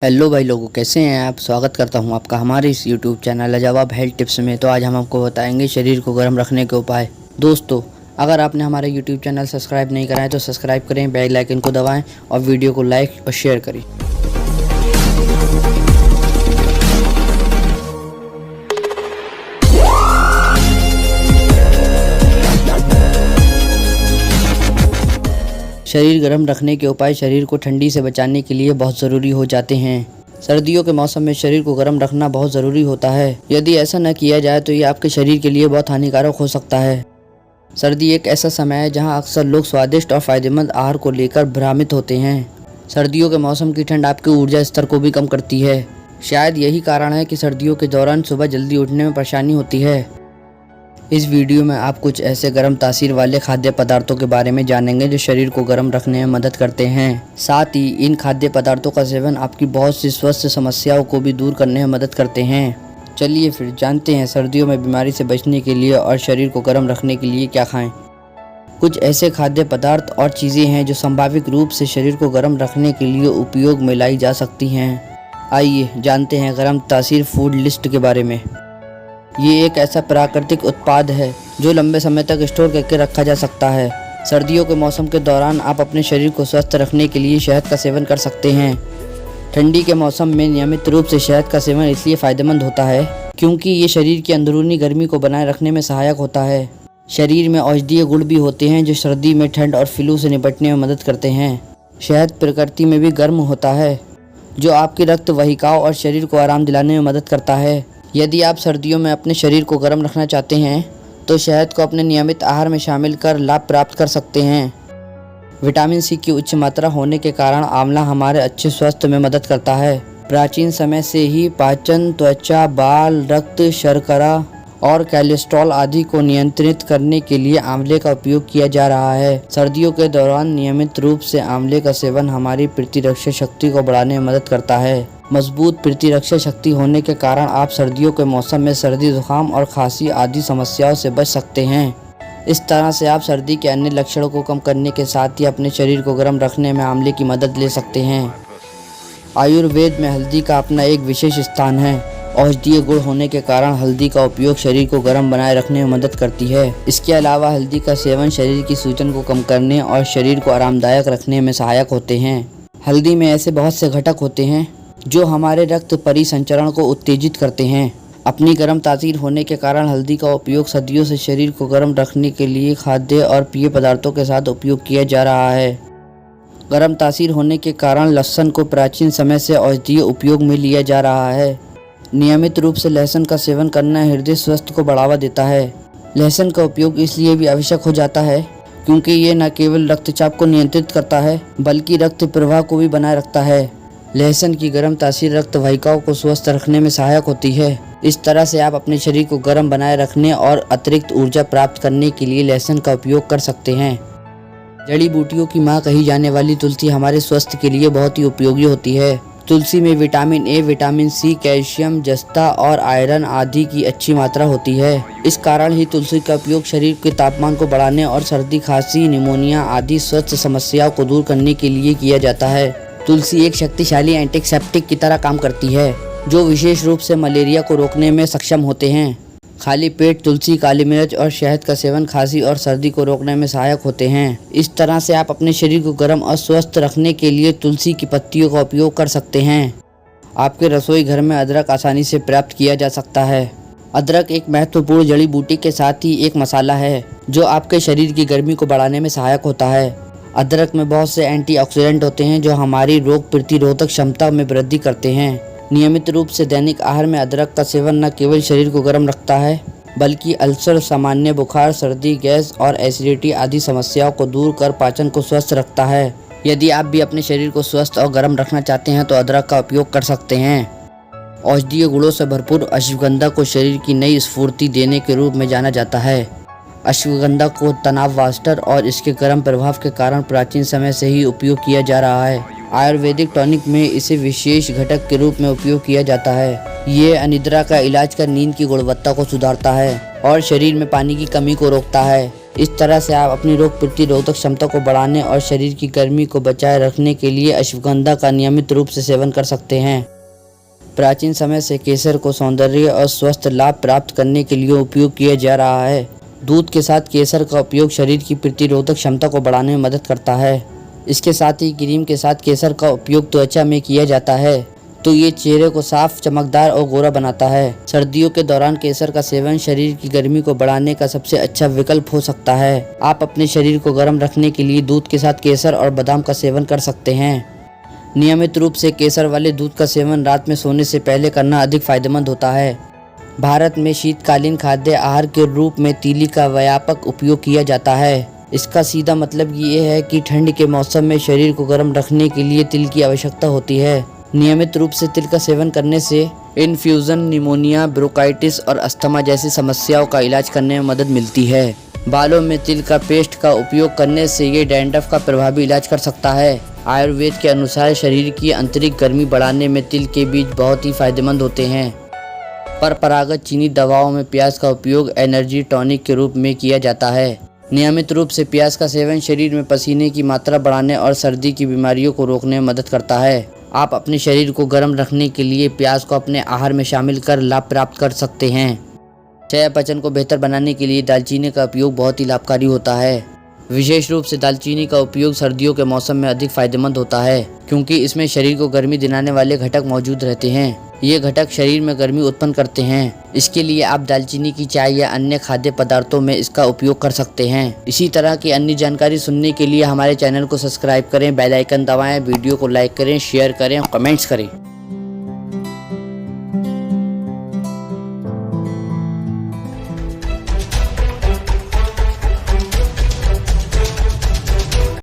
Hello भाई लोगों, कैसे हैं आप। स्वागत करता हूं आपका हमारे इस यूट्यूब चैनल लाजवाब हेल्थ टिप्स में। तो आज हम आपको बताएंगे शरीर को गर्म रखने के उपाय। दोस्तों, अगर आपने हमारा यूट्यूब चैनल सब्सक्राइब नहीं करा है तो सब्सक्राइब करें, बेल आइकन को दबाएं और वीडियो को लाइक और शेयर करें। शरीर गर्म रखने के उपाय शरीर को ठंडी से बचाने के लिए बहुत ज़रूरी हो जाते हैं। सर्दियों के मौसम में शरीर को गर्म रखना बहुत ज़रूरी होता है। यदि ऐसा न किया जाए तो ये आपके शरीर के लिए बहुत हानिकारक हो सकता है। सर्दी एक ऐसा समय है जहां अक्सर लोग स्वादिष्ट और फायदेमंद आहार को लेकर भ्रमित होते हैं। सर्दियों के मौसम की ठंड आपके ऊर्जा स्तर को भी कम करती है। शायद यही कारण है कि सर्दियों के दौरान सुबह जल्दी उठने में परेशानी होती है। इस वीडियो में आप कुछ ऐसे गर्म तासीर वाले खाद्य पदार्थों के बारे में जानेंगे जो शरीर को गर्म रखने में मदद करते हैं। साथ ही इन खाद्य पदार्थों का सेवन आपकी बहुत सी स्वास्थ्य समस्याओं को भी दूर करने में मदद करते हैं। चलिए फिर जानते हैं सर्दियों में बीमारी से बचने के लिए और शरीर को गर्म रखने के लिए क्या खाएं। कुछ ऐसे खाद्य पदार्थ और चीज़ें हैं जो संभावित रूप से शरीर को गर्म रखने के लिए उपयोग में लाई जा सकती हैं। आइए जानते हैं गर्म तासीर फूड लिस्ट के बारे में। ये एक ऐसा प्राकृतिक उत्पाद है जो लंबे समय तक स्टोर करके रखा जा सकता है। सर्दियों के मौसम के दौरान आप अपने शरीर को स्वस्थ रखने के लिए शहद का सेवन कर सकते हैं। ठंडी के मौसम में नियमित रूप से शहद का सेवन इसलिए फ़ायदेमंद होता है क्योंकि ये शरीर की अंदरूनी गर्मी को बनाए रखने में सहायक होता है। शरीर में औषधीय गुण भी होते हैं जो सर्दी में ठंड और फ्लू से निपटने में मदद करते हैं। शहद प्रकृति में भी गर्म होता है जो आपकी रक्त वाहिकाओं और शरीर को आराम दिलाने में मदद करता है। यदि आप सर्दियों में अपने शरीर को गर्म रखना चाहते हैं तो शहद को अपने नियमित आहार में शामिल कर लाभ प्राप्त कर सकते हैं। विटामिन सी की उच्च मात्रा होने के कारण आंवला हमारे अच्छे स्वास्थ्य में मदद करता है। प्राचीन समय से ही पाचन, त्वचा, बाल, रक्त शर्करा और कोलेस्ट्रॉल आदि को नियंत्रित करने के लिए आंवले का उपयोग किया जा रहा है। सर्दियों के दौरान नियमित रूप से आंवले का सेवन हमारी प्रतिरक्षा शक्ति को बढ़ाने में मदद करता है। मजबूत प्रतिरक्षा शक्ति होने के कारण आप सर्दियों के मौसम में सर्दी, जुकाम और खांसी आदि समस्याओं से बच सकते हैं। इस तरह से आप सर्दी के अन्य लक्षणों को कम करने के साथ ही अपने शरीर को गर्म रखने में आंवले की मदद ले सकते हैं। आयुर्वेद में हल्दी का अपना एक विशेष स्थान है। औषधीय गुण होने के कारण हल्दी का उपयोग शरीर को गर्म बनाए रखने में मदद करती है। इसके अलावा हल्दी का सेवन शरीर की सूजन को कम करने और शरीर को आरामदायक रखने में सहायक होते हैं। हल्दी में ऐसे बहुत से घटक होते हैं जो हमारे रक्त परिसंचरण को उत्तेजित करते हैं। अपनी गर्म तासीर होने के कारण हल्दी का उपयोग सदियों से शरीर को गर्म रखने के लिए खाद्य और पेय पदार्थों के साथ उपयोग किया जा रहा है। गर्म तासीर होने के कारण लहसुन को प्राचीन समय से औषधीय उपयोग में लिया जा रहा है। नियमित रूप से लहसुन का सेवन करना हृदय स्वास्थ्य को बढ़ावा देता है। लहसुन का उपयोग इसलिए भी आवश्यक हो जाता है क्योंकि ये न केवल रक्तचाप को नियंत्रित करता है बल्कि रक्त प्रवाह को भी बनाए रखता है। लहसुन की गर्म तासीर रक्त वाहिकाओं को स्वस्थ रखने में सहायक होती है। इस तरह से आप अपने शरीर को गर्म बनाए रखने और अतिरिक्त ऊर्जा प्राप्त करने के लिए लहसुन का उपयोग कर सकते हैं। जड़ी बूटियों की मां कही जाने वाली तुलसी हमारे स्वास्थ्य के लिए बहुत ही उपयोगी होती है। तुलसी में vitamin A, vitamin C, calcium, जस्ता और आयरन आदि की अच्छी मात्रा होती है। इस कारण ही तुलसी का उपयोग शरीर के तापमान को बढ़ाने और सर्दी, खांसी, निमोनिया आदि स्वास्थ्य समस्याओं को दूर करने के लिए किया जाता है। तुलसी एक शक्तिशाली एंटीसेप्टिक की तरह काम करती है जो विशेष रूप से मलेरिया को रोकने में सक्षम होते हैं। खाली पेट तुलसी, काली मिर्च और शहद का सेवन खांसी और सर्दी को रोकने में सहायक होते हैं। इस तरह से आप अपने शरीर को गर्म और स्वस्थ रखने के लिए तुलसी की पत्तियों का उपयोग कर सकते हैं। आपके रसोई घर में अदरक आसानी से प्राप्त किया जा सकता है। अदरक एक महत्वपूर्ण जड़ी बूटी के साथ ही एक मसाला है जो आपके शरीर की गर्मी को बढ़ाने में सहायक होता है। अदरक में बहुत से एंटीऑक्सीडेंट होते हैं जो हमारी रोग प्रतिरोधक क्षमता में वृद्धि करते हैं। नियमित रूप से दैनिक आहार में अदरक का सेवन न केवल शरीर को गर्म रखता है बल्कि अल्सर, सामान्य बुखार, सर्दी, गैस और एसिडिटी आदि समस्याओं को दूर कर पाचन को स्वस्थ रखता है। यदि आप भी अपने शरीर को स्वस्थ और गर्म रखना चाहते हैं तो अदरक का उपयोग कर सकते हैं। औषधीय गुणों से भरपूर अश्वगंधा को शरीर की नई स्फूर्ति देने के रूप में जाना जाता है। अश्वगंधा को तनाव वास्टर और इसके गर्म प्रभाव के कारण प्राचीन समय से ही उपयोग किया जा रहा है। आयुर्वेदिक टॉनिक में इसे विशेष घटक के रूप में उपयोग किया जाता है। ये अनिद्रा का इलाज कर नींद की गुणवत्ता को सुधारता है और शरीर में पानी की कमी को रोकता है। इस तरह से आप अपनी रोग प्रतिरोधक क्षमता को बढ़ाने और शरीर की गर्मी को बचाए रखने के लिए अश्वगंधा का नियमित रूप से सेवन कर सकते हैं। प्राचीन समय से केसर को सौंदर्य और स्वस्थ लाभ प्राप्त करने के लिए उपयोग किया जा रहा है। दूध के साथ केसर का उपयोग शरीर की प्रतिरोधक क्षमता को बढ़ाने में मदद करता है। इसके साथ ही क्रीम के साथ केसर का उपयोग त्वचा में किया जाता है, तो ये चेहरे को साफ, चमकदार और गोरा बनाता है। सर्दियों के दौरान केसर का सेवन शरीर की गर्मी को बढ़ाने का सबसे अच्छा विकल्प हो सकता है। आप अपने शरीर को गर्म रखने के लिए दूध के साथ केसर और बादाम का सेवन कर सकते हैं। नियमित रूप से केसर वाले दूध का सेवन रात में सोने से पहले करना अधिक फायदेमंद होता है। भारत में शीतकालीन खाद्य आहार के रूप में तीली का व्यापक उपयोग किया जाता है। इसका सीधा मतलब ये है कि ठंड के मौसम में शरीर को गर्म रखने के लिए तिल की आवश्यकता होती है। नियमित रूप से तिल का सेवन करने से इन्फ्यूजन, निमोनिया, ब्रोंकाइटिस और अस्थमा जैसी समस्याओं का इलाज करने में मदद मिलती है। बालों में तिल का पेस्ट का उपयोग करने से ये डैंड्रफ का प्रभावी इलाज कर सकता है। आयुर्वेद के अनुसार शरीर की आंतरिक गर्मी बढ़ाने में तिल के बीज बहुत ही फायदेमंद होते हैं। परंपरागत चीनी दवाओं में प्याज का उपयोग एनर्जी टॉनिक के रूप में किया जाता है। नियमित रूप से प्याज का सेवन शरीर में पसीने की मात्रा बढ़ाने और सर्दी की बीमारियों को रोकने में मदद करता है। आप अपने शरीर को गर्म रखने के लिए प्याज को अपने आहार में शामिल कर लाभ प्राप्त कर सकते हैं। चयापचय को बेहतर बनाने के लिए दालचीनी का उपयोग बहुत ही लाभकारी होता है। विशेष रूप से दालचीनी का उपयोग सर्दियों के मौसम में अधिक फायदेमंद होता है, क्योंकि इसमें शरीर को गर्मी दिलाने वाले घटक मौजूद रहते हैं। ये घटक शरीर में गर्मी उत्पन्न करते हैं। इसके लिए आप दालचीनी की चाय या अन्य खाद्य पदार्थों में इसका उपयोग कर सकते हैं। इसी तरह की अन्य जानकारी सुनने के लिए हमारे चैनल को सब्सक्राइब करें, बेल आइकन दबाएं, वीडियो को लाइक करें, शेयर करें और कमेंट्स करें।